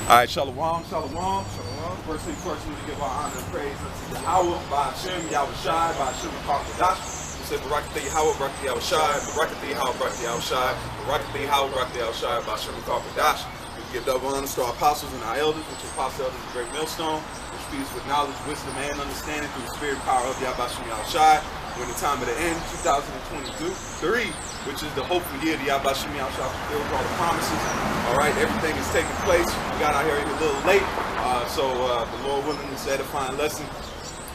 All right, shalom, shalom. Shalom. First thing first, we need to give our honor and praise unto Yahweh, by Hashem, Yahweh Shai, by Hashem, Kakadash. We say, Barakatah Yahweh, Barakatah Yahweh Shai, Barakatah Yahweh, Barakatah Yahweh Shai, Barakatah Yahweh, Barakatah Yahweh Shai, by Hashem, Kakadash. We give double honors to our apostles and our elders, which are apostle elders of the great millstone, which feeds with knowledge, wisdom, and understanding through the spirit and power of Yahweh Hashem, Yahweh Shai. We're in the time of the end, 2023, which is the hopeful year that Yahweh Hashem, Yahweh Shai fulfills all the promises. All right, everything is taking place. We got out here a little late, so the Lord willing, this edifying lesson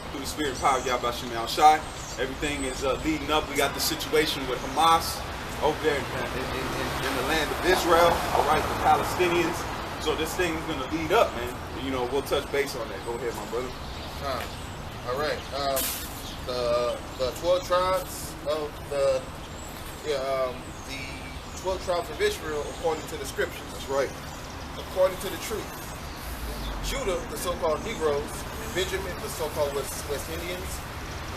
through the spirit and power of Yahweh Hashem, Yahweh Shai. Everything is leading up. We got the situation with Hamas over there in the land of Israel. All right, the Palestinians. So this thing is going to lead up, man. You know, we'll touch base on that. Go ahead, my brother. All right. The 12 tribes of the 12 tribes of Israel, according to the scriptures. That's right. According to the truth. Judah, the so-called Negroes. Benjamin, the so-called West Indians.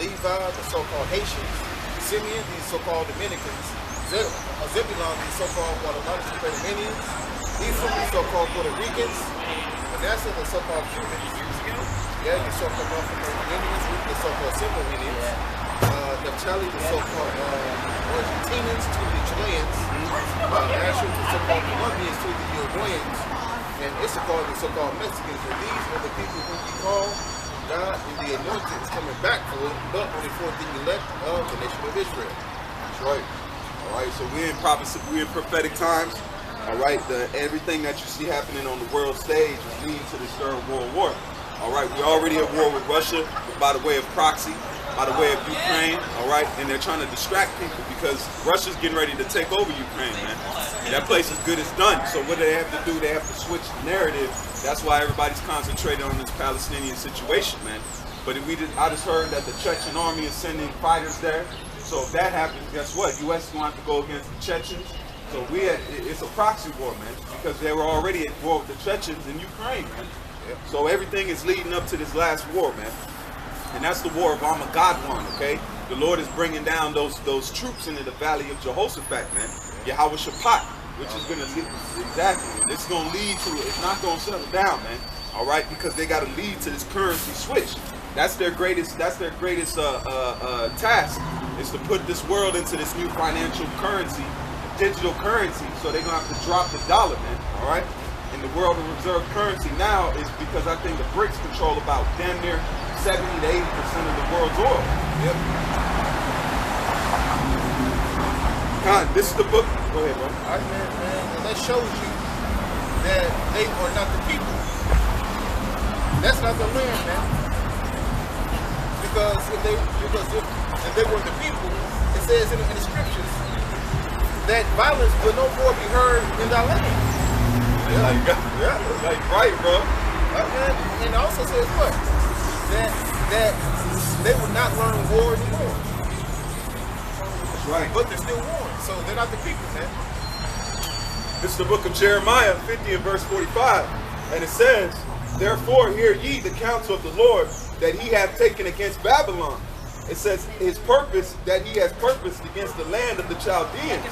Levi, the so-called Haitians. Simeon, the so-called Dominicans. Zebulon, the so-called Guatemalans. Ephraim, the so-called Puerto Ricans. Manasseh, the so-called Cubans. Yeah, the so-called North American Indians. The so-called Simple Indians. Naphtali, the so-called Argentinians to the Chileans. Asher, the so-called Colombians to the Uruguayans. And Issachar, the so-called Mexicans. And these are the people whom he called God, and the anointed is coming back for the elect of the nation of Israel. That's right. All right, so we're in prophetic times. All right, everything that you see happening on the world stage is leading to this third world war. All right, we're already at war with Russia by the way of proxy, by the way of Ukraine. All right, and they're trying to distract people because Russia's getting ready to take over Ukraine, man. And that place is good as done. So what do they have to do? They have to switch the narrative. That's why everybody's concentrated on this Palestinian situation, man. But I just heard that the Chechen army is sending fighters there. So if that happens, guess what? U.S. is going to have to go against the Chechens. So it's a proxy war, man, because they were already at war with the Chechens in Ukraine, man. Yep. So everything is leading up to this last war, man. And that's the war of Armageddon, okay? The Lord is bringing down those troops into the valley of Jehoshaphat, man. Yahweh Shaphat, which is going to lead, exactly. It's going to lead to, it's not going to settle down, man. All right, because they got to lead to this currency switch. That's their greatest task, is to put this world into this new financial currency, digital currency. So they're going to have to drop the dollar, man. All right. And the world of reserve currency now is because I think the BRICS control about damn near 70 to 80% of the world's oil. Yep. Con, this is the book. Go ahead, bro. All right, man. And that shows you that they are not the people. That's not the land, man. Because if they were the people, it says in the scriptures that violence will no more be heard in thy land. Like right, bro. And it also says what? That they would not learn war anymore. That's right. But they're still warring, so they're not the people, man. This is the book of Jeremiah 50 and verse 45. And it says, therefore hear ye the counsel of the Lord that he hath taken against Babylon. It says his purpose that he has purposed against the land of the Chaldeans.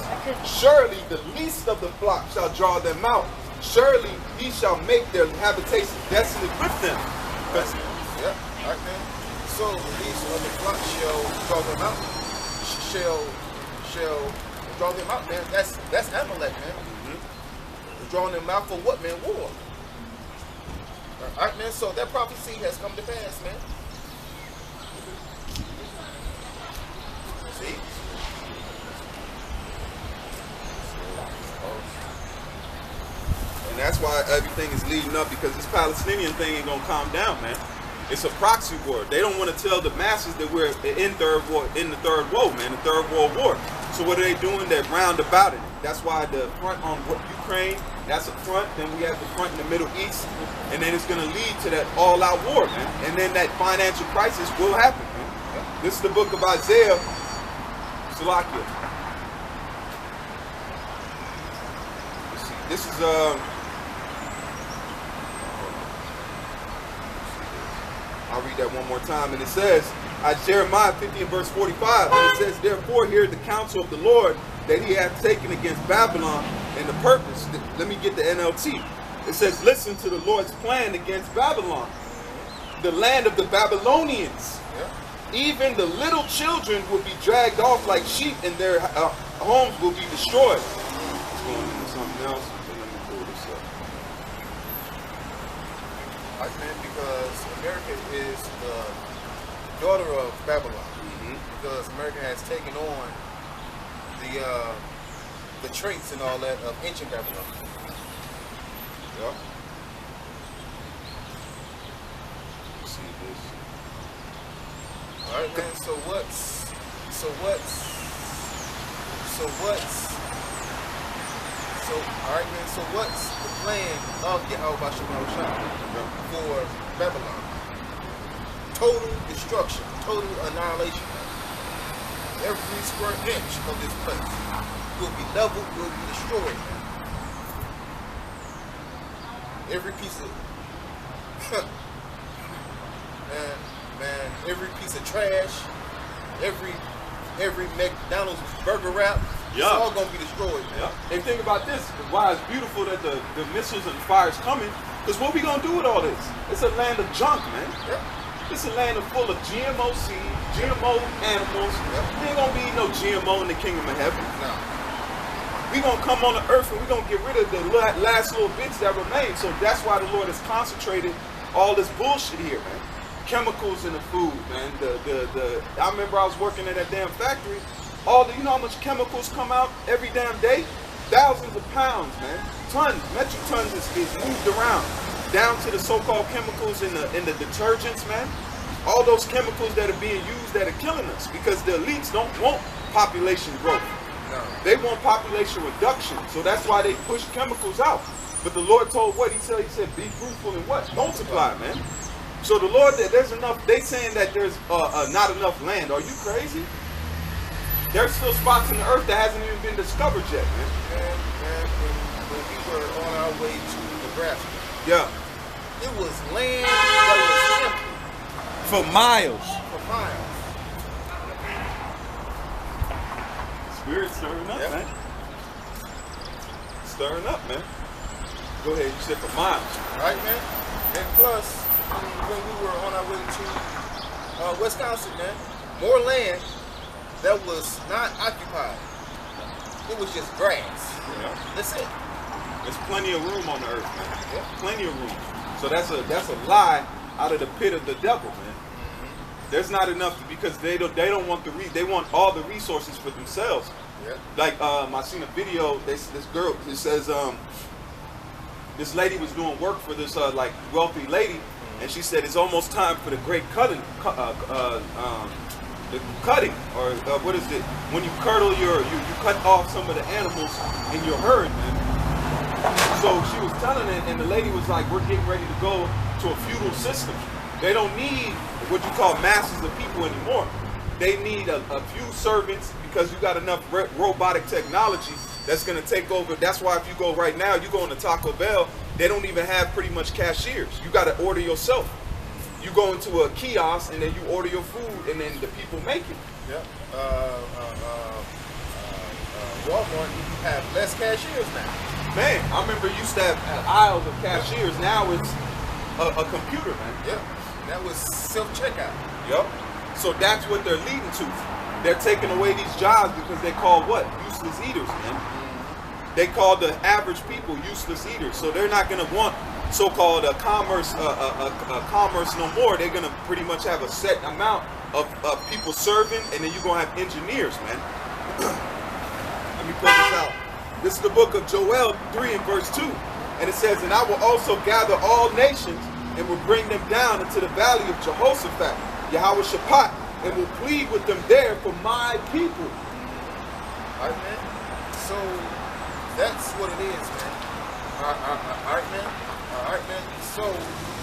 Surely the least of the flock shall draw them out. Surely he shall make their habitation desolate with them. Yeah, right, man. So the least of the flock shall draw them out. Shall draw them out, man. That's Amalek, man. Mm-hmm. Drawing them out for what, man? War. All right, man. So that prophecy has come to pass, man. See? And that's why everything is leading up, because this Palestinian thing ain't gonna calm down, man. It's a proxy war. They don't want to tell the masses that we're in the third world war. So what are they doing? They're roundabouting it. That's why the front on Ukraine, that's a front. Then we have the front in the Middle East, and then it's gonna lead to that all-out war, man. And then that financial crisis will happen, man. This is the book of Isaiah. Salakia. This is I'll read that one more time, and it says, Jeremiah 50 and verse 45, and it says, therefore hear the counsel of the Lord that he hath taken against Babylon, and the purpose. Let me get the NLT. It says, listen to the Lord's plan against Babylon, the land of the Babylonians. Yeah. Even the little children will be dragged off like sheep, and their homes will be destroyed. Let's go into something else. Let me pull this up. I think because America is the daughter of Babylon. Because America has taken on the traits and all that of ancient Babylon. Yeah. See this. All right, man. So what's the plan of Yahweh Shabbat for Babylon? Total destruction, total annihilation. Every square inch of this place will be leveled, will be destroyed. Every piece of man, every piece of trash, every McDonald's burger wrap, it's all gonna be destroyed, man. Yeah. And think about this, why it's beautiful that the missiles and fires coming, because what we gonna do with all this? It's a land of junk, man. Yeah. It's a land full of GMO seeds, GMO animals. There ain't gonna be no GMO in the kingdom of heaven. No. We gonna come on the earth and we gonna get rid of the last little bits that remain. So that's why the Lord has concentrated all this bullshit here, man. Chemicals in the food, man. I remember I was working at that damn factory. You know how much chemicals come out every damn day? Thousands of pounds, man. Tons, metric tons is moved around. Down to the so-called chemicals in the detergents, man. All those chemicals that are being used that are killing us, because the elites don't want population growth. No. They want population reduction. So that's why they push chemicals out. But the Lord told what? He said, be fruitful and what? Multiply, man. So the Lord, there's enough. They saying that there's not enough land. Are you crazy? There's still spots in the earth that hasn't even been discovered yet, man. And when we were on our way to Nebraska, Yeah. it was land that was empty For miles. for miles. Spirit stirring up, Yep. man. Stirring up, man. Go ahead, you said for miles. Right, man? And plus, when we were on our way to Wisconsin, man, more land that was not occupied. It was just grass. Yeah. That's it. There's plenty of room on the earth, man. Yeah. Plenty of room. So that's a lie out of the pit of the devil, man. There's not enough because they don't want they want all the resources for themselves. Yeah. Like I seen a video. This girl, it says this lady was doing work for this like wealthy lady, and she said it's almost time for the great cutting. The cutting, or what is it? When you curdle you cut off some of the animals in your herd, man. So she was telling it, and the lady was like, "We're getting ready to go to a feudal system. They don't need what you call masses of people anymore. They need a few servants because you got enough robotic technology that's going to take over. That's why if you go right now, you go into Taco Bell, they don't even have pretty much cashiers. You got to order yourself. You go into a kiosk and then you order your food, and then the people make it. Yeah. Walmart have less cashiers now. Man, I remember you used to have aisles of cashiers. Now it's a computer, man. Yeah. That was self-checkout. Yep. So that's what they're leading to. They're taking away these jobs because they call what? Useless eaters, man. They call the average people useless eaters. So they're not going to want so-called commerce no more. They're going to pretty much have a set amount of people serving, and then you're going to have engineers, man. Let me put this out. This is the book of Joel 3 and verse 2. And it says, and I will also gather all nations and will bring them down into the valley of Jehoshaphat, Yahweh Shaphat, and will plead with them there for my people. All right, man. So that's what it is, man. All right, man. All right, man. So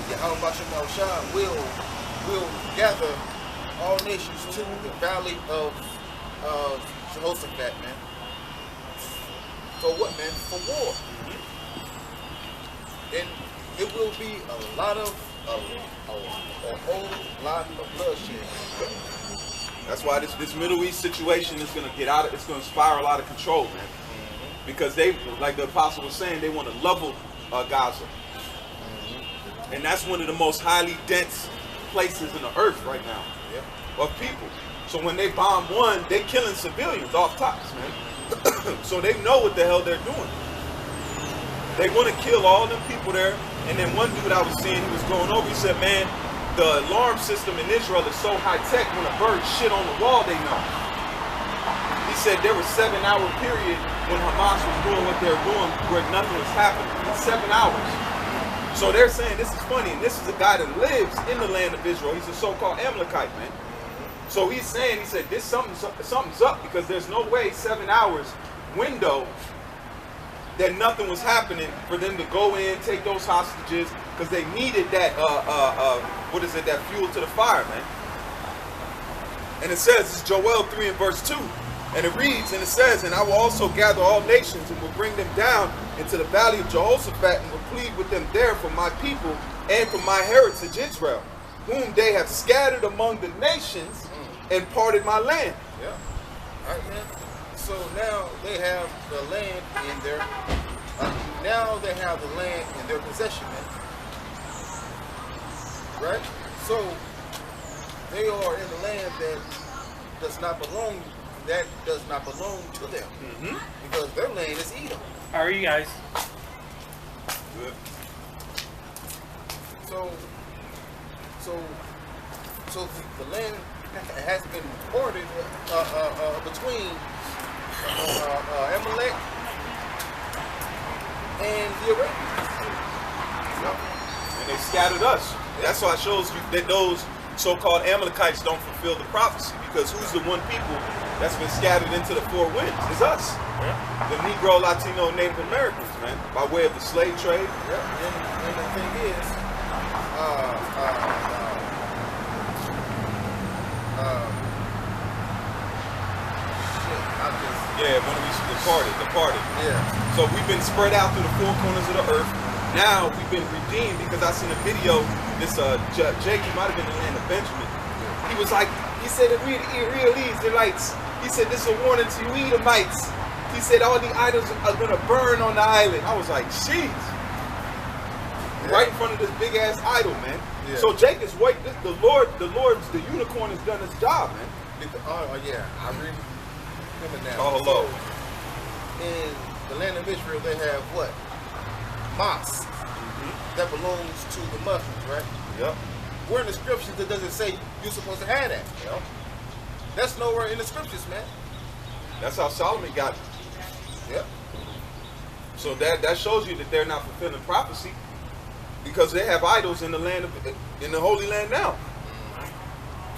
Yahweh Shaphat will gather all nations to the valley of Jehoshaphat, man. For what, man? For war. And it will be a whole lot of bloodshed. That's why this Middle East situation is going to get it's going to spiral out of control, man. Because they, like the apostle was saying, they want to level Gaza. And that's one of the most highly dense places in the earth right now of people. So when they bomb one, they killing civilians off tops, man. So they know what the hell they're doing. They want to kill all them people there. And then one dude I was seeing, he was going over, he said, man, the alarm system in Israel is so high tech, when a bird shit on the wall, they know. He said there was a 7-hour period when Hamas was doing what they were doing where nothing was happening. 7 hours. So they're saying this is funny, and this is a guy that lives in the land of Israel. He's a so-called Amalekite, man. So he's saying, he said, this something's up, because there's no way 7 hours window that nothing was happening for them to go in, take those hostages, because they needed that, what is it, that fuel to the fire, man. And it says, it's Joel 3 and verse 2. And it reads, and it says, and I will also gather all nations and will bring them down into the valley of Jehoshaphat and will plead with them there for my people and for my heritage Israel, whom they have scattered among the nations and parted my land. Yeah. All right, man. So now they have the land in their, now they have the land in their possession, man. Right? So they are in the land that does not belong to them, because their land is Edom. How are you guys? Good. So the land has been ported between Amalek and the Arabians. And they scattered us. That's why it shows you that those so-called Amalekites don't fulfill the prophecy, because who's the one people that's been scattered into the four winds? It's us. The Negro, Latino, Native Americans, man, by way of the slave trade. And the thing is, when we departed. Yeah. So we've been spread out through the four corners of the earth. Now we've been redeemed, because I seen a video, this Jake, he might have been in the land of Benjamin. He was like, he said that we the Israelites, he said this is a warning to you Edomites. He said all the idols are gonna burn on the island. I was like, jeez. Yeah. Right in front of this big ass idol, man. Yeah. So Jake is wait, the Lord's the unicorn has done his job, man. Oh yeah, I remember now. Oh, hello. So, in the land of Israel, they have what? Mosques that belongs to the Muslims, right? Yep. Where in the scriptures it doesn't say you're supposed to have that? Yep. That's nowhere in the scriptures, man. That's how Solomon got it. Yep. So that shows you that they're not fulfilling prophecy, because they have idols in the land in the Holy Land now.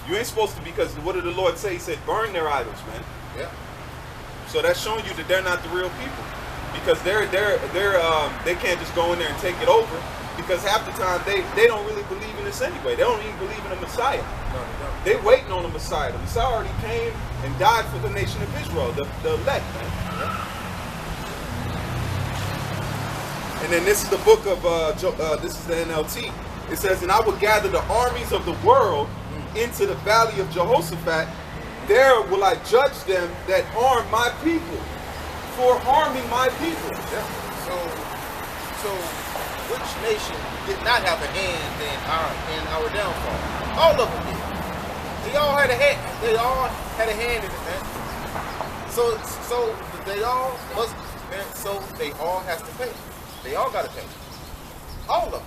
You ain't supposed to, because what did the Lord say? He said, burn their idols, man. Yeah. So that's showing you that they're not the real people, because they can't just go in there and take it over, because half the time they don't really believe in this anyway. They don't even believe in the Messiah. No, they don't. They waiting on the Messiah. The Messiah already came and died for the nation of Israel, the elect, man. Yeah. And then this is the book of this is the NLT. It says, and I will gather the armies of the world into the valley of Jehoshaphat. There will I judge them that harm my people for harming my people. Yeah. So which nation did not have a hand in our downfall? All of them did. They all had a hand. They all had a hand in it, man. So they all must, man. So they all have to pay. They all got to pay. All of them.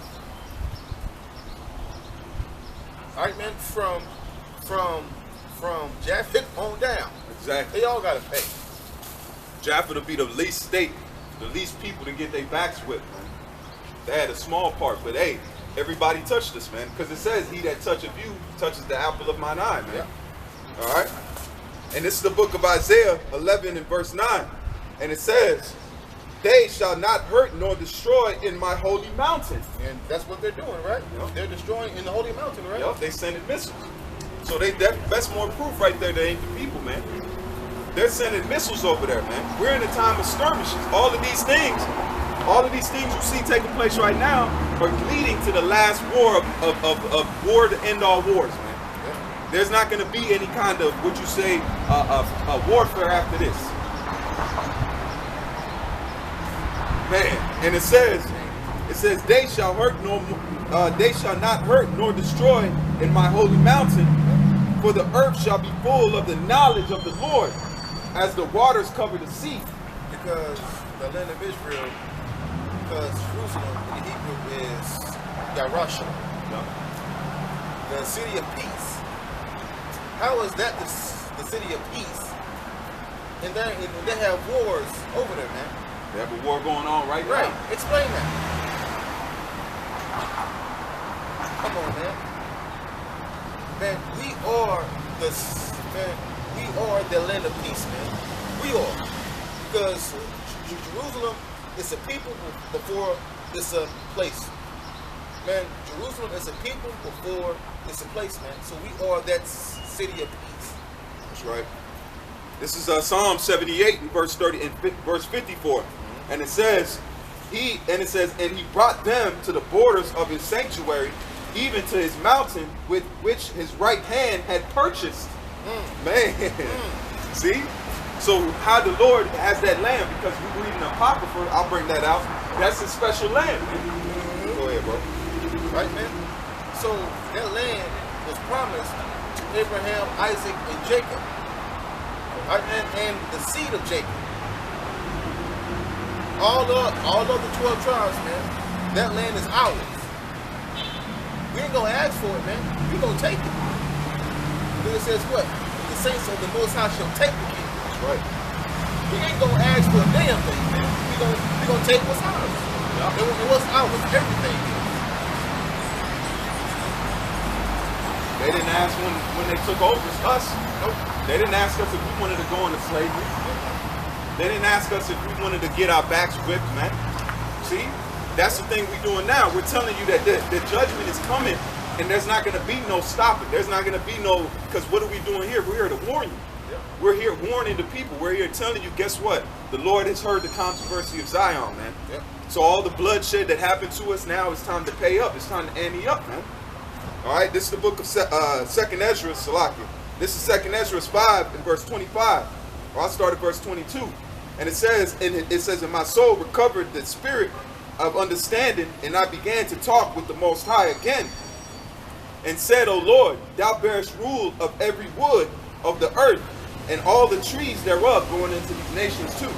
All right, man. From Japheth on down. Exactly. They all got to pay. Japheth will be the least state, the least people to get their backs whipped, man. They had a small part, but hey, everybody touched this, man, because it says, he that toucheth you touches the apple of mine eye, man. Yeah. All right? And this is the book of Isaiah 11 and verse 9. And it says, they shall not hurt nor destroy in my holy mountain. And that's what they're doing, right? Yep. They're destroying in the holy mountain, right? Yep, they sending missiles. So that's more proof right there. They ain't the people, man. They're sending missiles over there, man. We're in a time of skirmishes. All of these things you see taking place right now are leading to the last war of war to end all wars, man. Yeah. There's not going to be any kind of, what you say, warfare after this. Man, and it says, says, they shall they shall not hurt nor destroy in my holy mountain, for the earth shall be full of the knowledge of the Lord, as the waters cover the sea. Because the land of Israel, because Jerusalem in the Hebrew is Yarashim, the city of peace. How is that the city of peace? And they have wars over there, man. They have a war going on right now. Right. Explain that. Come on, man. Man, we are the land of peace, man. We are. Because Jerusalem is a people before it's a place. Man, Jerusalem is a people before it's a place, man. So we are that city of peace. That's right. This is Psalm 78 and verse 30 and verse 54. And it says, and he brought them to the borders of his sanctuary, even to his mountain with which his right hand had purchased. Man. See? So how the Lord has that land, because we read in the Apocrypha, I'll bring that out. That's a special land. Go ahead, bro. Right, man? So that land was promised to Abraham, Isaac, and Jacob. Right, and the seed of Jacob. All of the 12 tribes, man, that land is ours. We ain't gonna ask for it, man. We gonna take it. Then it says what? The saints of the Most High shall take the kingdom. That's right. We ain't gonna ask for a damn thing, man. We gonna take what's ours. Yeah. And what's ours, everything is. They didn't ask when they took over us. Nope. They didn't ask us if we wanted to go into slavery. They didn't ask us if we wanted to get our backs whipped, man. See? That's the thing we're doing now. We're telling you that the judgment is coming, and there's not going to be no stopping. There's not going to be no, because what are we doing here? We're here to warn you. Yeah. We're here warning the people. We're here telling you, guess what? The Lord has heard the controversy of Zion, man. Yeah. So all the bloodshed that happened to us now, it's time to pay up. It's time to ante up, man. All right, this is the book of 2nd Ezra, Salakia. This is 2nd Ezra 5 and verse 25. Or I'll start at verse 22. And it says, and my soul recovered the spirit of understanding, and I began to talk with the Most High again, and said, O Lord, thou bearest rule of every wood of the earth, and all the trees thereof, going into these nations too.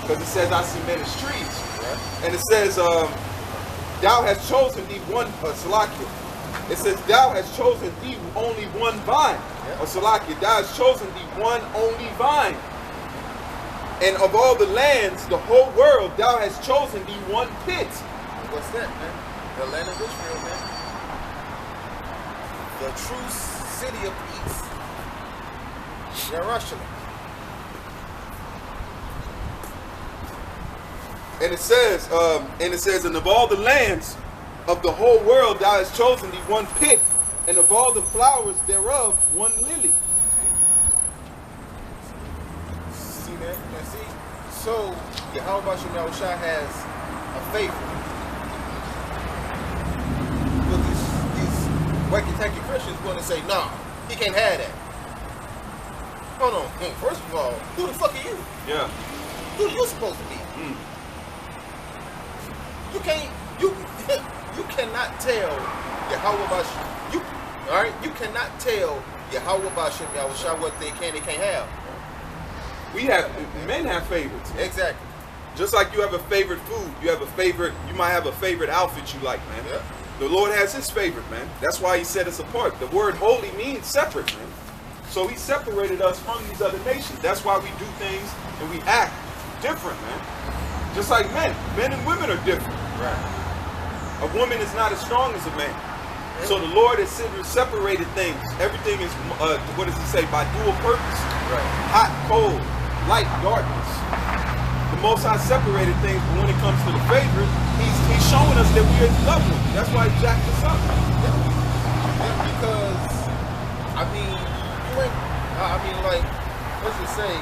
Because it says, I see men as trees. Right? And it says, thou hast chosen thee one, Salakia. It says, thou hast chosen thee only one vine. Or Salakia, thou hast chosen thee one only vine. And of all the lands, the whole world, thou hast chosen thee one pit. What's that, man? The land of Israel, man. The true city of peace. Yarashim. And it says, and of all the lands of the whole world, thou hast chosen thee one pit, and of all the flowers thereof, one lily. See that? Now see? So, Yahweh Shai has a favor. But these wacky-tacky Christians want to say, nah, he can't have that. Hold on. First of all, who the fuck are you? Yeah. Who are you supposed to be? You cannot tell Yahweh you cannot tell Yahweh Bashem Yahushua what they can't have. Men have favorites. Exactly. Just like you have a favorite food, you might have a favorite outfit you like, man. Yeah. The Lord has his favorite, man. That's why he set us apart. The word holy means separate, man. So he separated us from these other nations. That's why we do things and we act different, man. Just like men. Men and women are different. Right. A woman is not as strong as a man. So the Lord has separated things. Everything is, what does he say, by dual purpose. Right. Hot, cold, light, darkness. The Most High separated things, but when it comes to the favorite, he's showing us that we are his loved ones. That's why he jacked us up. Yeah, because, like, let's just say,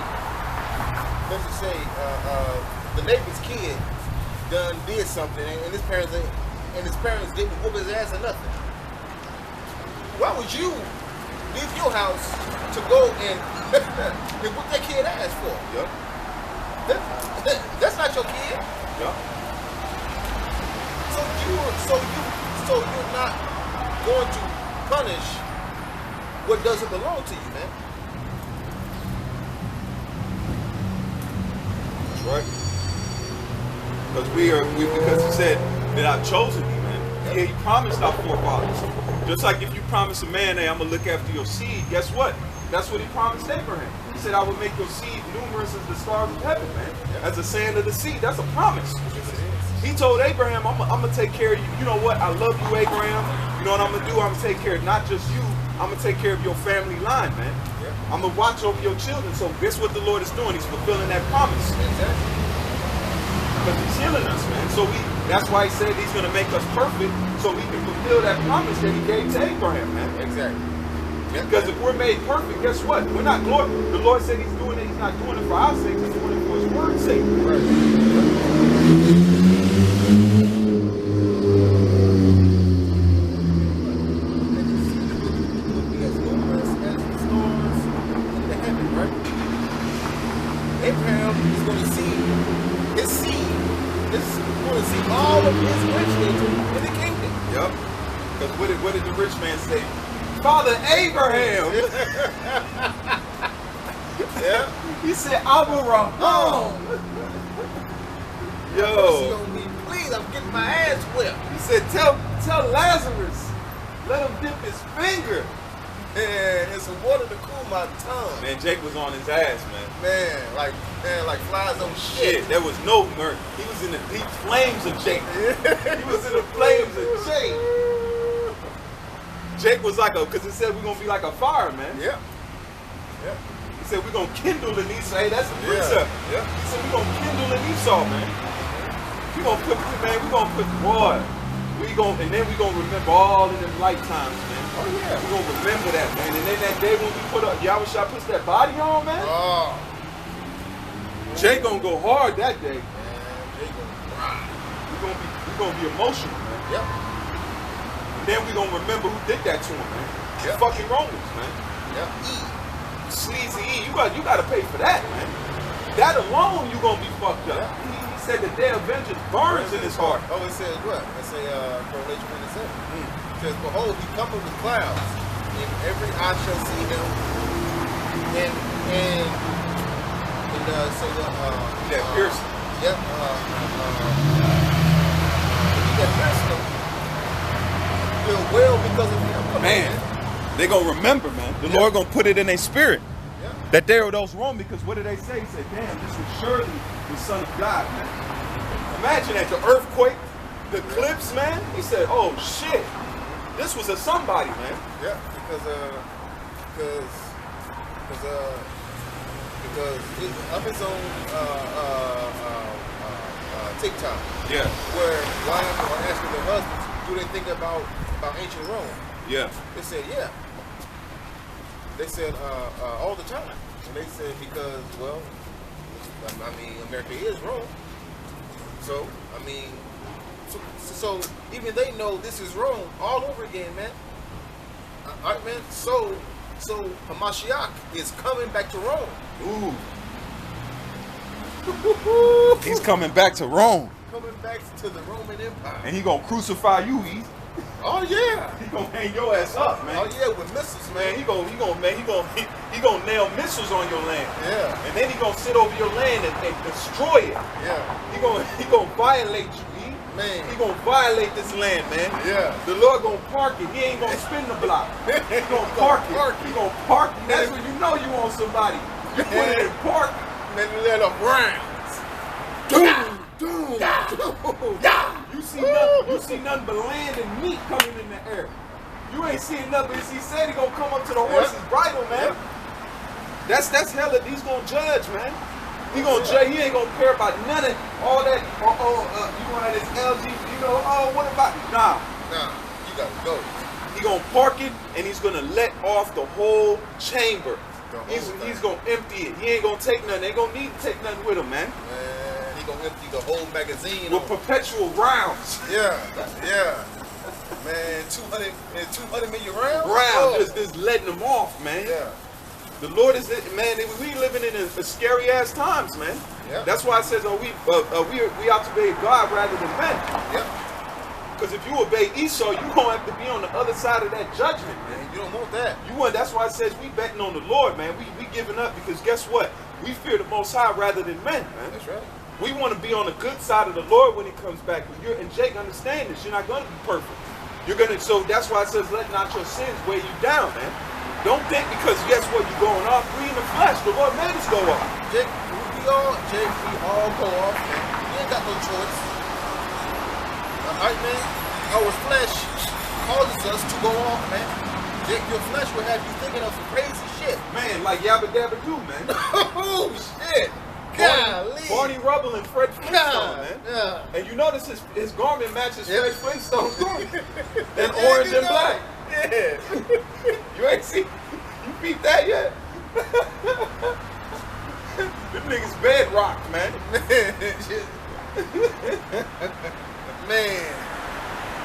the neighbor's kid done did something, and his parents didn't whoop his ass or nothing. Why would you leave your house to go and whoop that kid ass for? Yep. That's not your kid. Yep. So So you're not going to punish what doesn't belong to you, man. That's right. Because he said that I've chosen you, man. Yeah, he promised our forefathers. Just like if you promise a man, hey, I'm gonna look after your seed, guess what? That's what he promised Abraham. He said, I will make your seed numerous as the stars of heaven, man. As the sand of the sea. That's a promise. He told Abraham, I'm gonna take care of you. You know what? I love you, Abraham. You know what I'm gonna do? I'm gonna take care of not just you, I'm gonna take care of your family line, man. I'm gonna watch over your children. So guess what the Lord is doing? He's fulfilling that promise. Because he's healing us, man. So that's why he said he's gonna make us perfect so we can fulfill that promise that he gave to Abraham, man. Exactly. Because if we're made perfect, guess what? We're not glory. The Lord said he's doing it, he's not doing it for our sake, he's doing it for his word's sake. Right. Abraham is going to see his seed. Is going to see all of his riches in the kingdom. Yep. Because what did the rich man say? Father Abraham. Yeah. He said, Abraham. Yo. Please, I'm getting my ass whipped. He said, tell Lazarus, let him dip his finger. And some water to cool my tongue. Man, Jake was on his ass, man. Man, like flies on shit. There was no mirth. He was in the deep flames of Jake. He was in the flames of Jake. Jake was like because it said we're gonna be like a fire, man. Yeah. Yeah. He said we're gonna kindle in Esau. Hey, that's the precept. Yeah. He said we're gonna kindle in Esau, man. We're gonna put boy. And then we're gonna remember all of them lifetimes, man. Oh yeah. We're gonna remember that, man. And then that day when we put up Yahweh puts that body on, man. Oh. Jay gonna go hard that day. Man, Jay gonna ride. We're gonna be emotional, man. Yep. And then we're gonna remember who did that to him, man. Yep. Fucking Romans, man. Yep. Sleazy E, you gotta pay for that, man. That alone, you gonna be fucked up. Yep. He said the day of vengeance burns in his heart. Oh, it says what? It say Correlation 27. It says, behold, he cometh with clouds, and every eye shall see him. And say that piercing. Yep. He that pierced him will well because of him. Man, they gonna remember, man. The Lord gonna put it in their spirit. That they were those wrong, because what did they say? He said, damn, this was surely the Son of God, man. Imagine that, the earthquake, the eclipse, man. He said, oh shit, this was a somebody, man. Yeah, because of his own TikTok, where wives are asking their husbands, do they think about ancient Rome? Yeah. They said, yeah. They said all the time. And they said because, well, I mean, America is Rome. So, I mean, so even they know this is Rome all over again, man. All right, man. So Hamashiach is coming back to Rome. Ooh. He's coming back to Rome. Coming back to the Roman Empire. And he gonna crucify you, Eve. Oh yeah. He gonna hang your ass up, man. Oh yeah, with missiles, man. He gonna nail missiles on your land. Yeah. And then he gonna sit over your land and destroy it. Yeah. He gonna violate you, E. Man. He gonna violate this land, man. Yeah. The Lord gonna park it. He ain't gonna spin the block. He gonna park it. He gonna park it. That's when you know you want somebody. You put it in park. Then let them rounds. You see nothing but land and meat coming in the air. You ain't seeing nothing. He said he gonna come up to the horse's bridle, man. That's hella. He's gonna judge, man. He gonna judge. He ain't gonna care about none of all that. You want this LG? You know? Oh, what about? Nah, you gotta go. He gonna park it and he's gonna let off the whole chamber. He's gonna empty it. He ain't gonna take nothing. They ain't gonna need to take nothing with him, man. He gonna empty the whole magazine with perpetual rounds. Yeah. Man, 200 million rounds? Just letting them off, man. Yeah. The Lord is, man, we living in a scary ass times, man. Yeah. That's why it says, we ought to obey God rather than men. Yeah. Because if you obey Esau, you gonna have to be on the other side of that judgment, man. You don't want that. That's why it says we betting on the Lord, man. We giving up because guess what? We fear the Most High rather than men, man. That's right. We want to be on the good side of the Lord when He comes back. And Jake, understand this. You're not going to be perfect. So that's why it says, let not your sins weigh you down, man. Don't think because guess what? You're going off. We in the flesh. The Lord made us go off. Jake, we all go off, man. We ain't got no choice. Alright, man? Our flesh causes us to go off, man. Jake, your flesh will have you thinking of some crazy shit. Man, like Yabba Dabba Doo, man. Oh, shit. Golly. Barney Rubble and Fred Flintstone, man. Yeah. And you notice his garment matches Fred Flintstone's garment. And orange and black. Yeah. You ain't seen, you beat that yet? Them niggas bedrocked, man. Man.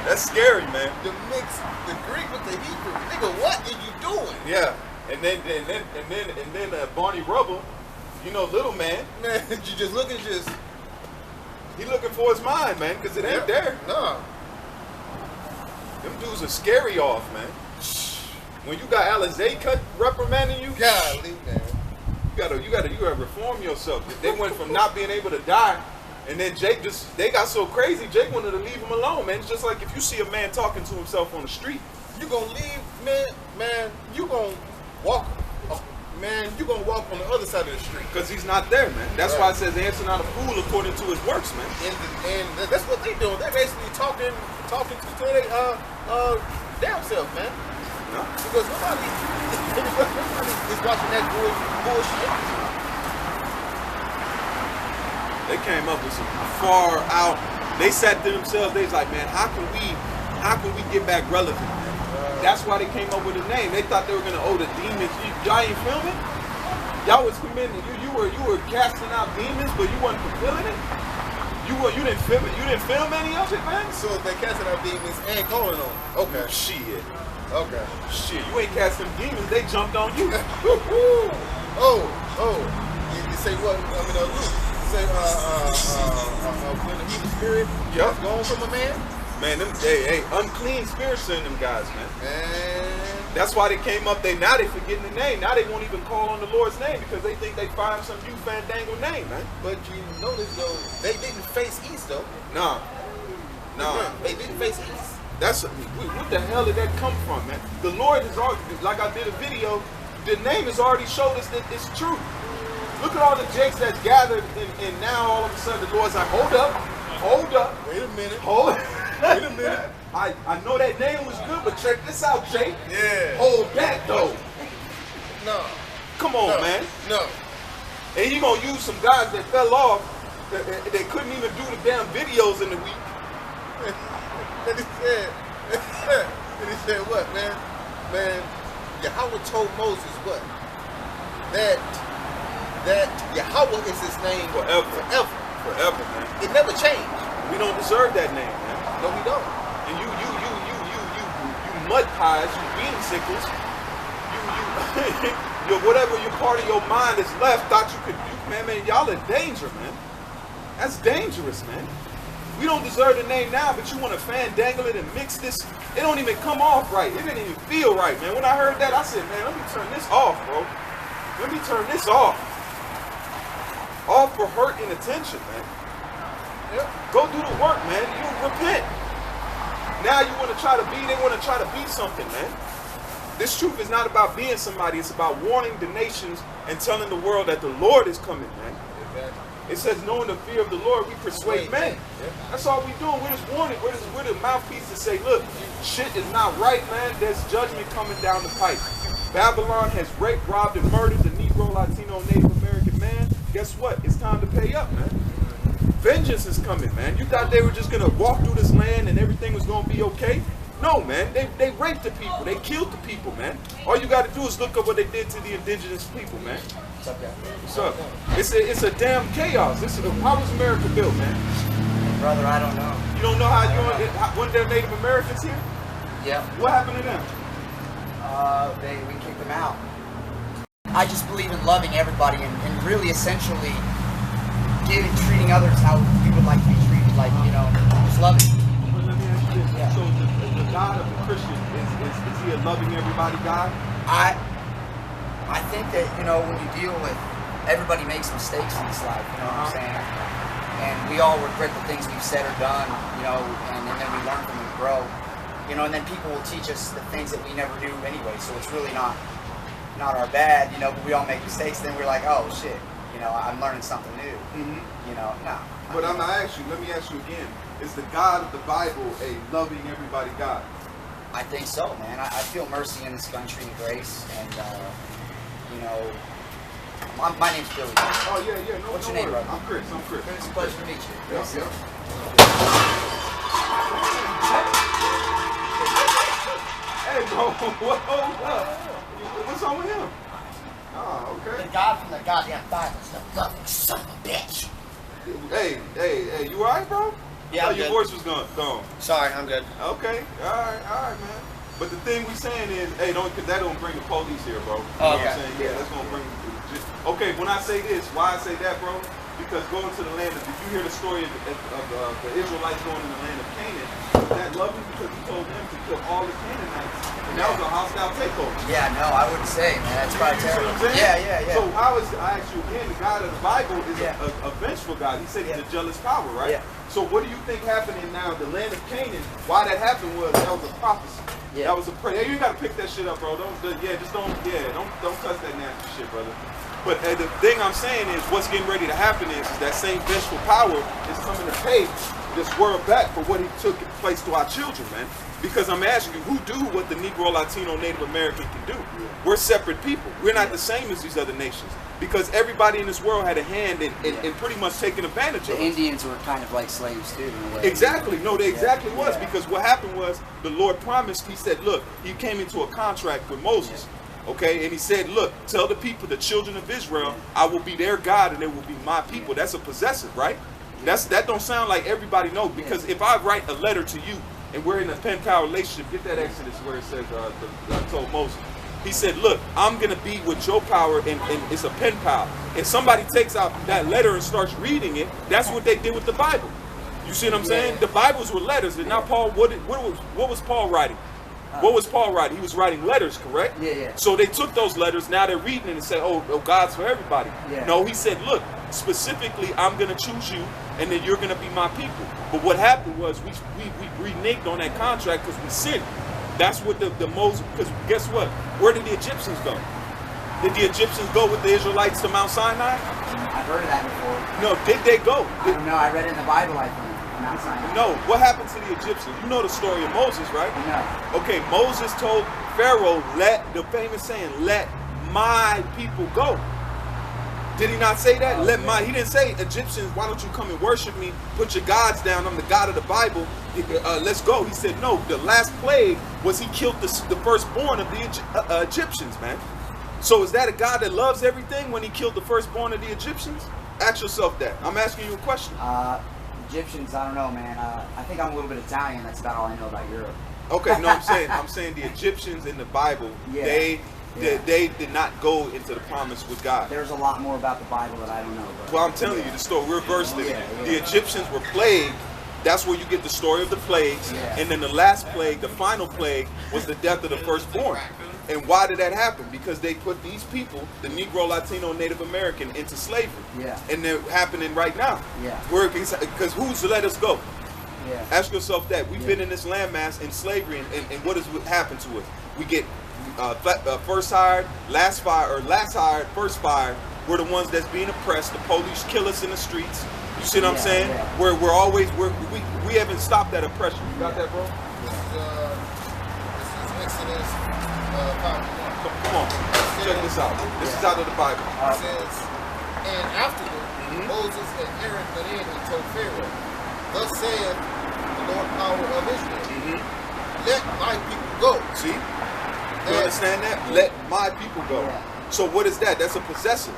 That's scary, man. The mix, the Greek with the Hebrew. Nigga, what are you doing? Yeah. And then Barney Rubble, you know, little man. Man, you just looking, he looking for his mind, man, because it ain't there. No. Them dudes are scary off, man. When you got Alizé cut reprimanding you, golly, man. You gotta reform yourself. They went from not being able to die, and then they got so crazy, Jake wanted to leave him alone, man. It's just like if you see a man talking to himself on the street. You gonna leave, man, you gonna walk, you gonna walk on the other side of the street. Because he's not there, man. That's why it says answer not a fool according to his works, man. And that's what they doing. They're basically talking to their damn self, man. No? Because nobody is watching that bullshit. They came up with some far out. They sat to themselves. They was like, man, how can we get back relevant, man? That's why they came up with a name. They thought they were gonna owe the demons. Y'all ain't filming? Y'all was committing. You were casting out demons, but you wasn't fulfilling it. You didn't film it. You didn't film any of it, man. So if they casting out demons and calling on them. Okay. Shit. Okay. Shit. You ain't casting demons. They jumped on you. You say what? I mean, Luke. You say when the evil spirit is gone from a man. Man, hey, unclean spirits in them guys, man. Man. That's why they came up. Now they forgetting the name. Now they won't even call on the Lord's name because they think they find some new fandangle name, man. But you notice though, they didn't face east though. Nah. They didn't face east. What the hell did that come from, man? The Lord has already, like I did a video, the name has already showed us that it's true. Look at all the jakes that's gathered, and now all of a sudden the Lord's like, hold up. Wait a minute. Wait a minute. I know that name was good, but check this out, Jake. Yeah. Hold that though. No. Come on, man. No. And he gonna use some guys that fell off that couldn't even do the damn videos in the week. And he said what, man? Man, Yahweh told Moses what? That Yahweh is his name forever, man. It never changed. We don't deserve that name, man. No, we don't. And you mud pies, you bean sickles, you whatever your part of your mind is left, thought you could, man, y'all in danger, man. That's dangerous, man. We don't deserve the name now, but you want to fandangle it and mix this. It don't even come off right. It didn't even feel right, man. When I heard that, I said, man, let me turn this off, bro. Let me turn this off. All for hurt and attention, man. Yep. Go do the work, man. You repent. Now you want to try to they want to try to be something, man. This truth is not about being somebody. It's about warning the nations and telling the world that the Lord is coming, man. Exactly. It says, knowing the fear of the Lord, we persuade men. Yeah. That's all we doing. We're just warning. We're the mouthpiece to say, look, shit is not right, man. There's judgment coming down the pipe. Babylon has raped, robbed, and murdered the Negro, Latino, Native American man. Guess what? It's time to pay up, man. Vengeance is coming, man. You thought they were just going to walk through this land and everything was going to be okay? No, man. They raped the people. They killed the people, man. All you got to do is look up what they did to the indigenous people, man. What's up? It's a damn chaos. How was America built, man? Brother, I don't know. You don't know how one of their Native Americans here? Yep. What happened to them? We kicked them out. I just believe in loving everybody and really essentially treating others how we would like to be treated. Like, just loving. Well, let me ask you this. Christian, is he a loving everybody God? I think that, you know, when you deal with, everybody makes mistakes in this life, you know what I'm saying? And we all regret the things we've said or done, you know, and then we learn from them and grow. You know, and then people will teach us the things that we never knew anyway, so it's really not our bad, you know, but we all make mistakes, then we're like, oh shit, you know, I'm learning something new. You know, no. But let me ask you again, is the God of the Bible a loving everybody God? I think so, man. I feel mercy in this country and grace, and you know, my name's Billy. Oh yeah. What's your name, brother? I'm Chris. It's a pleasure to meet you. Yeah. Hey, bro, what's wrong with him? Oh, okay. The God from the goddamn Bible is the loving son of a bitch. Hey, you alright, bro? Yeah, I'm your good. voice was gone. Sorry, I'm good. Okay, alright, man. But the thing we saying is, hey, cause that don't bring the police here, bro. You Oh, know what I'm okay. saying? Yeah, that's gonna bring okay, when I say this, why I say that, bro? Because going to the land of, did you hear the story of the Israelites going in the land of Canaan? That loving because he told them to kill all the Canaanites. And that was a hostile takeover. Yeah, no, I wouldn't say, man. That's probably You see terrible. what I'm saying? Yeah. So how is, I ask you again, the God of the Bible is Yeah. a vengeful God. He said he's Yeah. a jealous power, right? Yeah. So what do you think happening now? The land of Canaan, why that happened was that was a prophecy. Yeah. That was a prayer. Hey, you gotta pick that shit up, bro. Don't touch that nasty shit, brother. But the thing I'm saying is, what's getting ready to happen is that same vengeful power is coming to pay this world back for what he took place to our children, man. Because I'm asking you, who do what the Negro, Latino, Native American can do? We're separate people. We're not the same as these other nations. Because everybody in this world had a hand in pretty much taking advantage of The us. Indians were kind of like slaves too, in a way. Exactly. No, they exactly was. Yeah. Because what happened was the Lord promised, he said, look, he came into a contract with Moses. Okay, and he said, look, tell the people, the children of Israel, I will be their God and they will be my people. That's a possessive, right? That don't sound like everybody knows. Because if I write a letter to you and we're in a pen pal relationship, get that Exodus where it says, I told Moses. He said, look, I'm going to be with your power and it's a pen pal. If somebody takes out that letter and starts reading it, that's what they did with the Bible. You see what I'm saying? The Bibles were letters. And now Paul, what was Paul writing? What was Paul writing? He was writing letters, correct? Yeah. So they took those letters, now they're reading it and say, oh, God's for everybody. Yeah. No, he said, look, specifically, I'm going to choose you and then you're going to be my people. But what happened was we reneged on that contract because we sinned. That's what the Moses, because guess what? Where did the Egyptians go? Did the Egyptians go with the Israelites to Mount Sinai? I've heard of that before. No, did they go? I don't know. I read it in the Bible, I think. Mount Sinai. No, what happened to the Egyptians? You know the story of Moses, right? No. Okay, Moses told Pharaoh, the famous saying, let my people go. Did he not say that? He didn't say, Egyptians, why don't you come and worship me? Put your gods down. I'm the God of the Bible. Let's go. He said, no, the last plague was he killed the firstborn of the Egyptians, man. So is that a God that loves everything when he killed the firstborn of the Egyptians? Ask yourself that. I'm asking you a question. Egyptians, I don't know, man. I think I'm a little bit Italian. That's about all I know about Europe. Okay, no, I'm saying the Egyptians in the Bible, Yeah. they did not go into the promise with God. There's a lot more about the Bible that I don't know. But Well, I'm telling you the story. We're verse living. Yeah. The Egyptians were plagued. That's where you get the story of the plagues. Yeah. And then the last plague, the final plague, was the death of the firstborn. And why did that happen? Because they put these people, the Negro, Latino, Native American, into slavery. Yeah. And they're happening right now. Yeah. Because who's let us go? Yeah. Ask yourself that. We've been in this landmass in slavery, and what has happened to us? We get first hired, last hired, first fired. We're the ones that's being oppressed. The police kill us in the streets. You see what I'm Yeah, saying? yeah. We're always we haven't stopped that oppression. You got that, bro? This is Exodus 5:1. Come on, check this out. This is out of the Bible. It says, and afterward, Moses and Aaron went in and told Pharaoh, thus saith the Lord power of Israel, let my people go. See? You understand that? Let my people go. Yeah. So what is that? That's a possessive.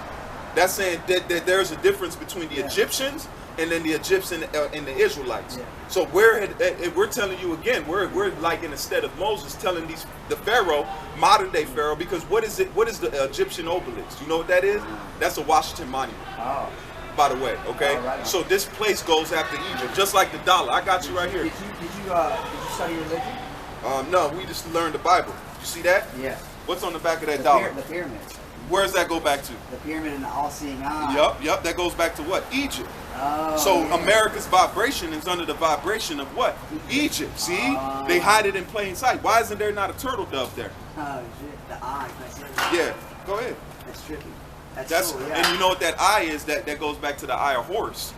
That's saying that there's a difference between the Egyptians and then the Egyptians and the Israelites. Yeah. So we're telling you again, we're like in the stead of Moses telling the Pharaoh, modern day Pharaoh, because what is the Egyptian obelisk? You know what that is? That's a Washington Monument. Oh. By the way, okay? Oh, right. So this place goes after Egypt, just like the dollar. I got you right here. Did you study religion? No, we just learned the Bible. You see that? Yeah. What's on the back of that dollar? The pyramids. Where does that go back to? The pyramid and the all-seeing eye. Yup. That goes back to what? Egypt. Oh, So yeah. America's vibration is under the vibration of what? Egypt. See? They hide it in plain sight. Why isn't there not a turtle dove there? Oh shit, the eye. That's Yeah. Go ahead. That's tricky. That's cool, yeah. and you know what that eye is? That goes back to the eye of Horus.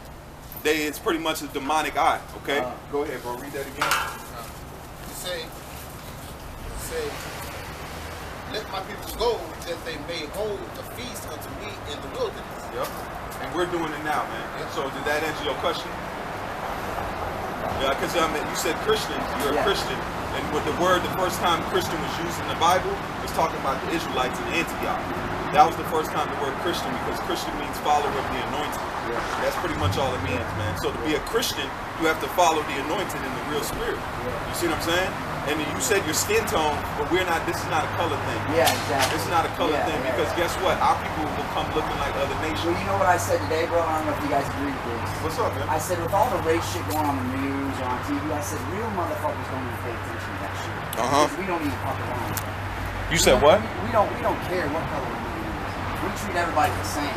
It's pretty much a demonic eye. Okay. Go ahead, bro. Read that again. Say, let my people go that they may hold a feast unto me in the wilderness. Yep. And we're doing it now, man. Yep. So did that answer your question? Yeah, because you said Christian. You're a Christian. And with the word, the first time Christian was used in the Bible, was talking about the Israelites in Antioch. That was the first time the word Christian, because Christian means follower of the anointed. Yeah. That's pretty much all it means, man. So to be a Christian, you have to follow the anointed in the real spirit. You see what I'm saying? And you said your skin tone, but this is not a color thing. Yeah, exactly. This is not a color thing, because guess what? Our people will come looking like other nations. Well, you know what I said today, bro? I don't know if you guys agree with this. What's up, man? I said with all the race shit going on the news or on TV, I said real motherfuckers don't even pay attention to that shit. Because we don't even fuck around with that. You said what? We don't care what color we is. We treat everybody the same.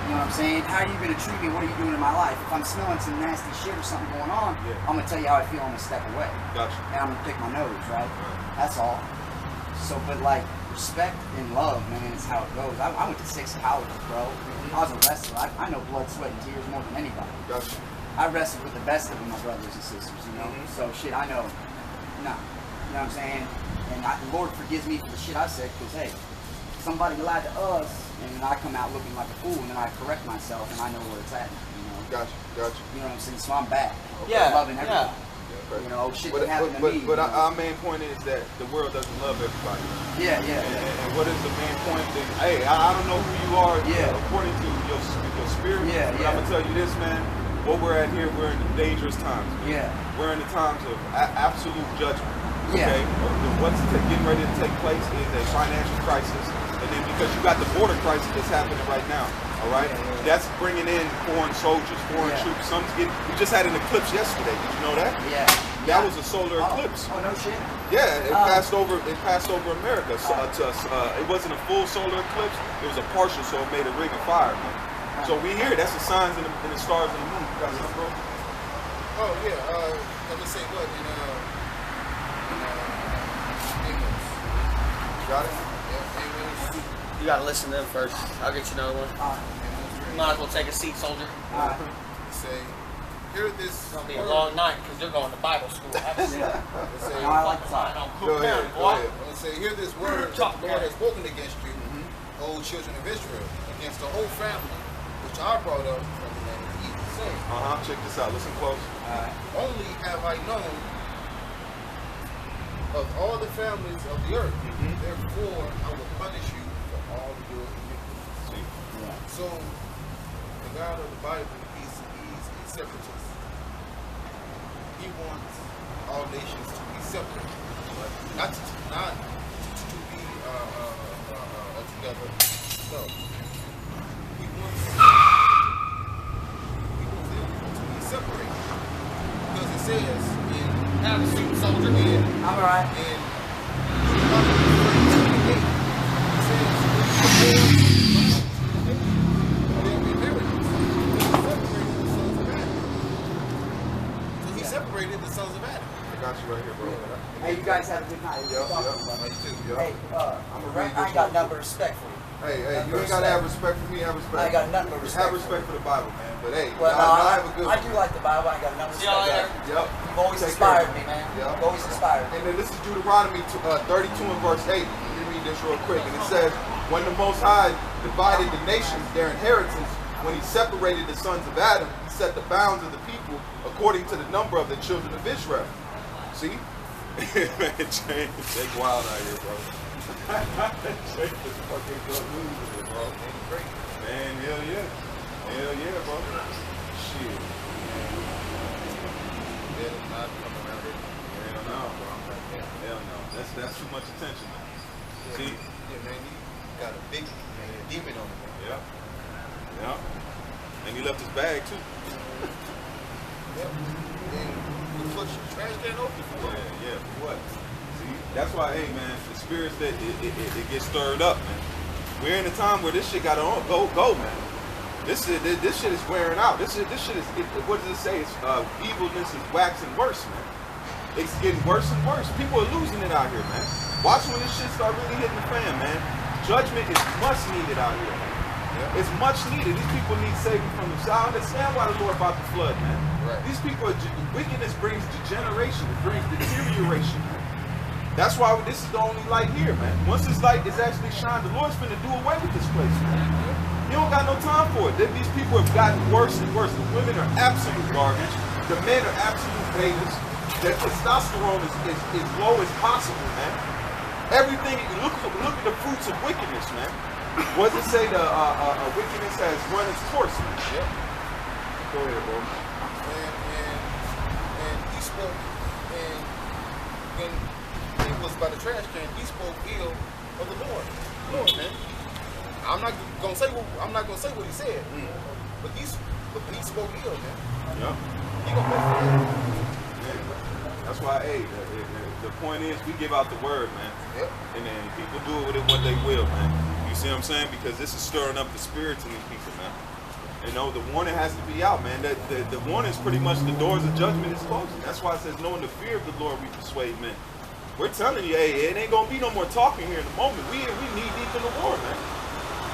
You know what I'm saying? How are you gonna treat me? What are you doing in my life? If I'm smelling some nasty shit or something going on, I'm gonna tell you how I feel. I'm gonna step away. Gotcha. And I'm gonna pick my nose, right? That's all. So, but like respect and love, man, is how it goes. I went to 6 colleges, bro. I was a wrestler. I know blood, sweat, and tears more than anybody. Gotcha. I wrestled with the best of them, my brothers and sisters, you know? So shit, I know. Nah. You know what I'm saying? And the Lord forgives me for the shit I said, because hey, somebody lied to us, and then I come out looking like a fool, and then I correct myself, and I know where it's at, you know? Gotcha. You know what I'm saying? So I'm back. Yeah, Loving everyone. Okay. You know, shit that happened to me. But you know? our main point is that the world doesn't love everybody. And what is the main point? Hey, I don't know who you are according to your spirit. But I'm going to tell you this, man. What we're at here, we're in dangerous times. Man. We're in the times of absolute judgment. Okay? What's getting ready to take place is a financial crisis. And then because you got the border crisis that's happening right now. All right? That's bringing in foreign soldiers, foreign troops. We just had an eclipse yesterday. Did you know that? That was a solar eclipse. Oh, no shit? Yeah, it passed over America. So, it wasn't a full solar eclipse. It was a partial, so it made a ring of fire, man. So we hear that's the signs in the stars and the moon. You got something, bro? Oh yeah. Let me say what in Amos. You got it? Yeah, Amos. You gotta listen to them first. I'll get you another one. You might as well take a seat, soldier. Say, hear this. It's gonna be a long night because they're going to Bible school. Say, I like the song. Go ahead. Say, hear this word that the Lord has spoken against you, O children of Israel, against the whole family which I brought up from the land of Egypt, saying, Check this out. Listen close. only have I known of all the families of the earth, therefore I will punish you for all your iniquities. So the God of the Bible, he's a separatist. He wants all nations to be separate, but not to be together. No. He wants them to be separated. Because it says in Have a seat, soldier. I'm alright. in Deuteronomy 28, it says, they'll be inheritance. He separated the sons of Adam. I got you right here, bro. Hey, you guys have a good night. Hey, I ain't got nothing but respect for you. Hey, you ain't gotta have respect for me. Have respect. I ain't got nothing but respect. Have respect for the Bible, man. But hey, Well, y'all have a good I one. do like the Bible. I ain't got nothing but See y'all respect. later. Yep. You've always Take inspired care. me, man. Yep. You've always inspired me. And then this is Deuteronomy 32 and verse 8. Let me read this real quick. And it says, when the Most High divided the nations their inheritance, when he separated the sons of Adam, he set the bounds of the people according to the number of the children of Israel. See? Man, Jake wild out here, bro. Jake is fucking good news with it, bro. Man, hell yeah. Hell yeah, bro. Shit. They're not coming around here. Hell no, bro. Hell no. That's too much attention, man. See? Yeah, man, he got a big demon on him. Yeah. Yeah. And he left his bag too. Yep. And he flushed the trash can open for what? Yeah, for what? That's why, hey man, the spirits that it gets stirred up, man. We're in a time where this shit gotta go, man. This shit is wearing out. This shit is what does it say? It's evilness is waxing worse, man. It's getting worse and worse. People are losing it out here, man. Watch when this shit start really hitting the fan, man. Judgment is much needed out here, man. Yeah. It's much needed. These people need saving from themselves. I understand why the Lord about to flood, man. Right. These people, wickedness brings degeneration. It brings deterioration, man. That's why this is the only light here, man. Once this light is actually shined, the Lord's finna do away with this place, man. You don't got no time for it. These people have gotten worse and worse. The women are absolute garbage. The men are absolute betas. Their testosterone is low as possible, man. Everything, look at the fruits of wickedness, man. What does it say? The wickedness has run its course, man. Yep. Go ahead, bro. And he spoke, and when he was by the trash can, he spoke ill of the Lord. Lord, man. I'm not gonna say what he said, but he spoke ill, man. Yeah. He gonna pay for that. That's why, hey, the point is we give out the word, man. Yep. And then people do with it what they will, man. You see what I'm saying? Because this is stirring up the spirits in these people, man. You know, the warning has to be out, man. The warning is pretty much the doors of judgment is closing. That's why it says, knowing the fear of the Lord we persuade men. We're telling you, hey, it ain't gonna be no more talking here in the moment. We knee deep in the war, man.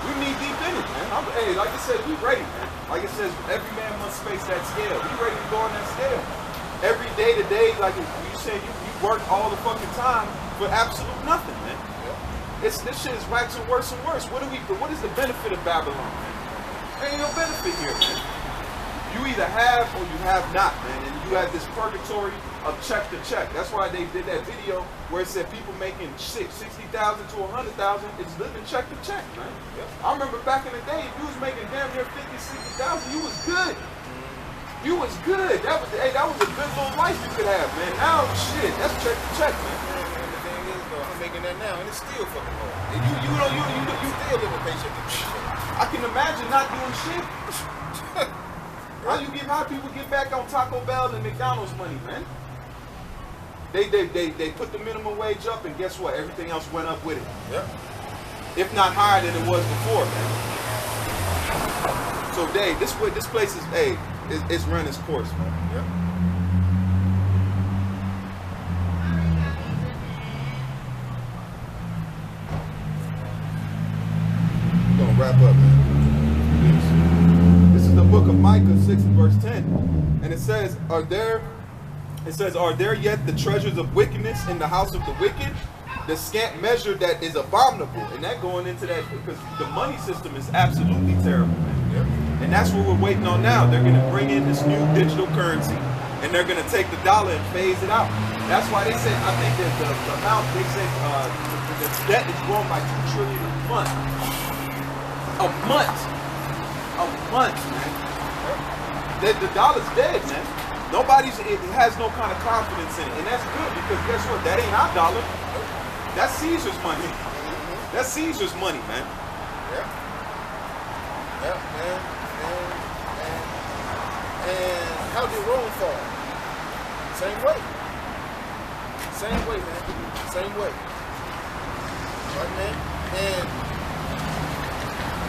We knee deep in it, man. Hey, like I said, we ready, man. Like it says, every man must face that scale. We ready to go on that scale. Every day to day, like you said, you work all the fucking time for absolute nothing, man. Yeah. This shit is waxing worse and worse. What is the benefit of Babylon, man? There ain't no benefit here, man. You either have or you have not, man. And you have this purgatory of check to check. That's why they did that video where it said people making $60,000 to $100,000 is living check to check, man. Yeah. I remember back in the day, if you was making damn near $50,000, $60,000, you was good. You was good. That was a good little life you could have, man. Now, shit, that's check to check, man. And the thing is, though, I'm making that now, and it's still fucking hard. And you still living paycheck to paycheck. I can imagine not doing shit. How people get back on Taco Bell and McDonald's money, man? They put the minimum wage up, and guess what? Everything else went up with it. Yep. If not higher than it was before, man. So, Dave, this place is, hey, it's run its course, man. Yep. We're gonna wrap up, man. This is the book of Micah 6 and verse 10. And it says, are there yet the treasures of wickedness in the house of the wicked? The scant measure that is abominable. And that going into that, because the money system is absolutely terrible, man. Yep. And that's what we're waiting on now. They're going to bring in this new digital currency, and they're going to take the dollar and phase it out. That's why they said, I think that the amount, they said the debt is growing by $2 trillion a month. A month, man. The dollar's dead, man. It has no kind of confidence in it. And that's good, because guess what? That ain't our dollar. That's Caesar's money. That's Caesar's money, man. Yeah. Yeah, man. And how did Rome fall? Same way. Same way, man. Same way. Right, man? And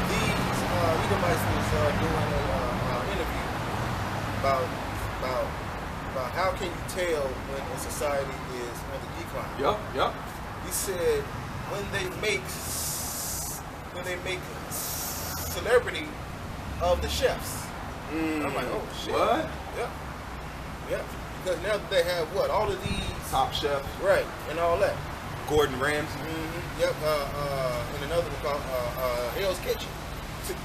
these Edomites was doing an interview about how can you tell when a society is on the decline. Yep. He said when they make celebrity of the chefs. I'm like, oh shit. What? Yep. Because now that they have what? All of these Top Chef. Right, and all that. Gordon Ramsay. Mm-hmm. Yep. And another one called Hell's Kitchen.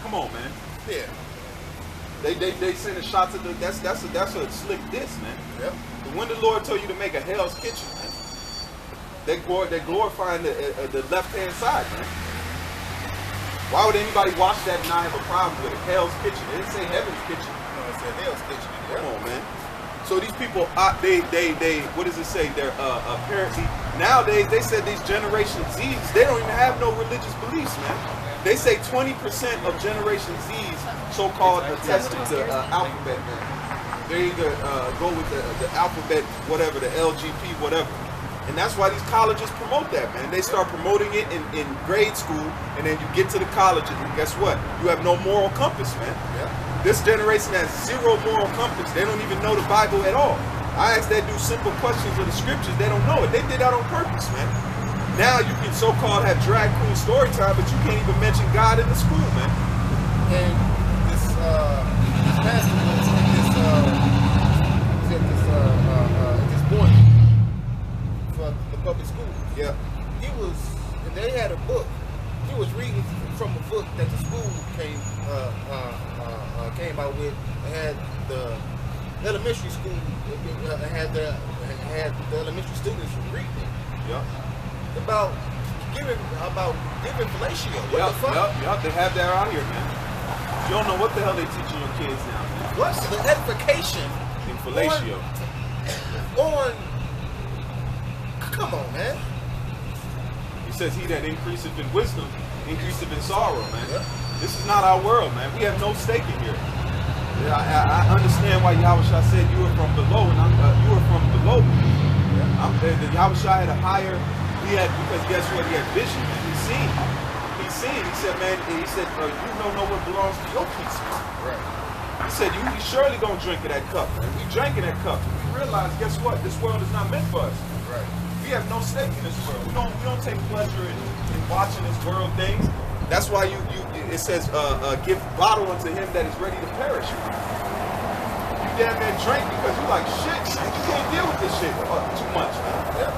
Come on, man. Yeah. They send a shot to that's a slick diss, man. Yep. When the Lord told you to make a Hell's Kitchen, man, they're glorifying the left-hand side, man. Why would anybody watch that and not have a problem with it? Hell's Kitchen. It didn't say Heaven's Kitchen. No, it said Hell's Kitchen. Come on, man. So these people, they what does it say? They're apparently nowadays they said these Generation Zs, they don't even have no religious beliefs, man. They say 20% of Generation Zs, so-called, attested to alphabet, man. They either go with the alphabet, whatever, the LGP, whatever. And that's why these colleges promote that, man. They start promoting it in grade school, and then you get to the colleges, and guess what? You have no moral compass, man. Yeah. This generation has zero moral compass. They don't even know the Bible at all. I asked that dude simple questions of the scriptures. They don't know it. They did that on purpose, man. Now you can so-called have drag queen story time, but you can't even mention God in the school, man. And this pastor was at this board for the public school. Yeah. He was, and they had a book. He was reading from a book that the school came out with. It had the elementary school had the elementary students reading it. Yeah. About giving fellatio. What the fuck? Yep. They have that out here, man. You don't know what the hell they teaching your kids now, man. What's the edification In fellatio. on come on, man. He says, he that increaseth in wisdom, increaseth in sorrow, man. Yep. This is not our world, man. We have no stake in here. Yeah, I understand why Yahushua said you were from below, and you were from below me. Yeah. Yahushua had a higher, because guess what? He had vision, man. He seen. He said, man, you don't know what belongs to your piece, man. Right. He said, you surely gonna drink of that cup, man. We drank in that cup. We realized, guess what? This world is not meant for us. Right. We have no stake in this world. We don't take pleasure in watching this world things. That's why it says, give bottle unto him that is ready to perish. You damn near drink because you like shit, man. You can't deal with this shit too much, man. Yeah,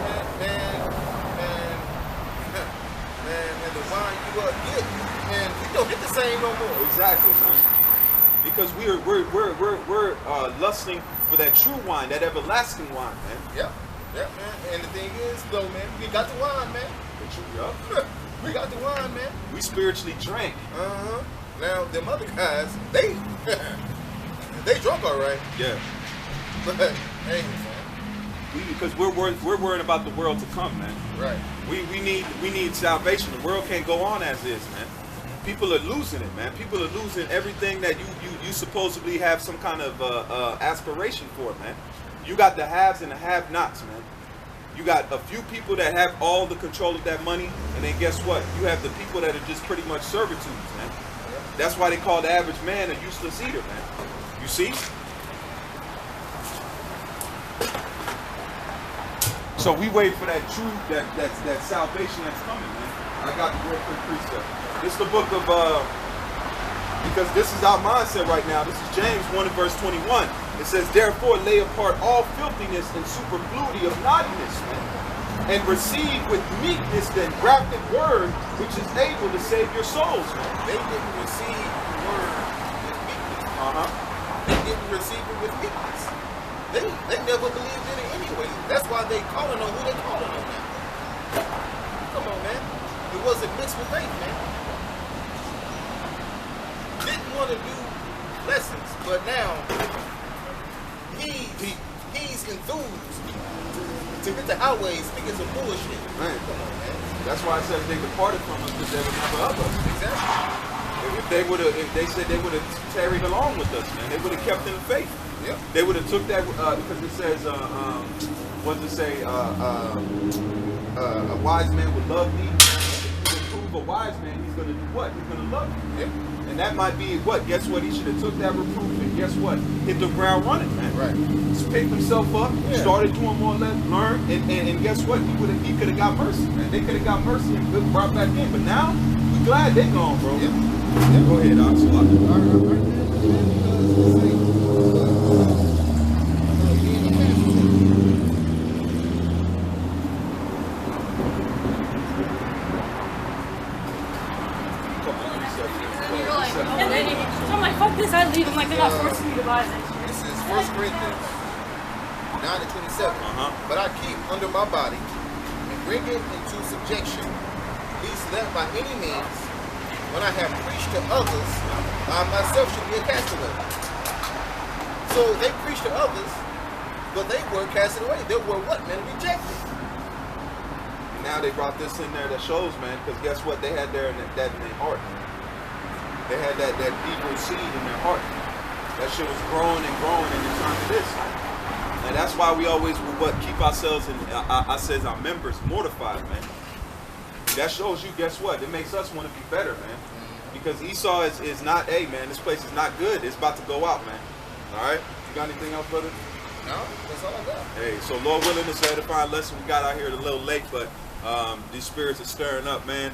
man, the wine you get, man, you don't get the same no more. Exactly, man. Because we're lusting for that true wine, that everlasting wine, man. Yeah, man. And the thing is, though, man, we got the wine, man. We got the wine, man. We spiritually drank. Now them other guys, they drunk all right. Yeah. But hey, man. Because we're worried about the world to come, man. Right. We need salvation. The world can't go on as is, man. People are losing it, man. People are losing everything that you supposedly have some kind of aspiration for, man. You got the haves and the have-nots, man. You got a few people that have all the control of that money, and then guess what? You have the people that are just pretty much servitudes, man. That's why they call the average man a useless eater, man. You see? So we wait for that truth, that salvation that's coming, man. I got the real quick precept. This is the book of, because this is our mindset right now. This is James 1 and verse 21. It says, therefore lay apart all filthiness and superfluity of naughtiness, man, and receive with meekness the engrafted word, which is able to save your souls, man. They didn't receive the word with meekness. They didn't receive it with meekness. They never believed in it anyway. That's why they calling on who they calling on now. Come on, man. It wasn't mixed with faith, man. Didn't want to do lessons, but now he's enthused to hit the highways speaking some bullshit. Man. Come on, man. That's why I said they departed from us because they were never of us. Exactly. If they said they would have tarried along with us, man, they would have kept in the faith. Yep. They would have took that because it says, what to say, a wise man would love me. To prove a wise man, he's going to do what? He's going to love you. Yep. And that might be what? Guess what? He should have took that reproof and guess what? Hit the ground running, man. Right. Just picked himself up, started doing more or less, learned, and guess what? He could have got mercy, man. They could have got mercy and been brought back in. But now, we glad they gone, bro. Yep. Go ahead, Ox. And then so I'm like, fuck this, I leave. I'm like, they're not forcing me to buy this. This is 1 Corinthians 9 and 27. But I keep under my body and bring it into subjection, lest that by any means, when I have preached to others, I myself should be a castaway. So they preached to others, but they were casted away. They were what, man? Rejected. And now they brought this in there that shows, man, because guess what? They had that in their heart. They had that Hebrew seed in their heart. That shit was growing and growing in the time of this. And that's why we always keep ourselves and I says our members mortified, man. That shows you, guess what? It makes us want to be better, man. Because Esau is not, hey, man, this place is not good. It's about to go out, man. All right? You got anything else, brother? No, that's all I got. Hey, so Lord willing, this is an edifying lesson. We got out here a little late, but these spirits are stirring up, man.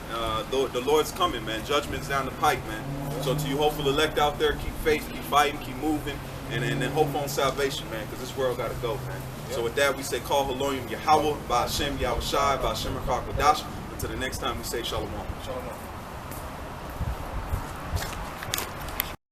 The Lord's coming, man. Judgment's down the pike, man. So to you hopeful elect out there, keep faith, keep fighting, keep moving, and then hope on salvation, man, because this world got to go, man. Yep. So with that, we say, call Haloyim Yahweh, by Hashem Yahweh Shai, by Hashem Rakak Wadash. Until the next time, we say Shalom. Shalom.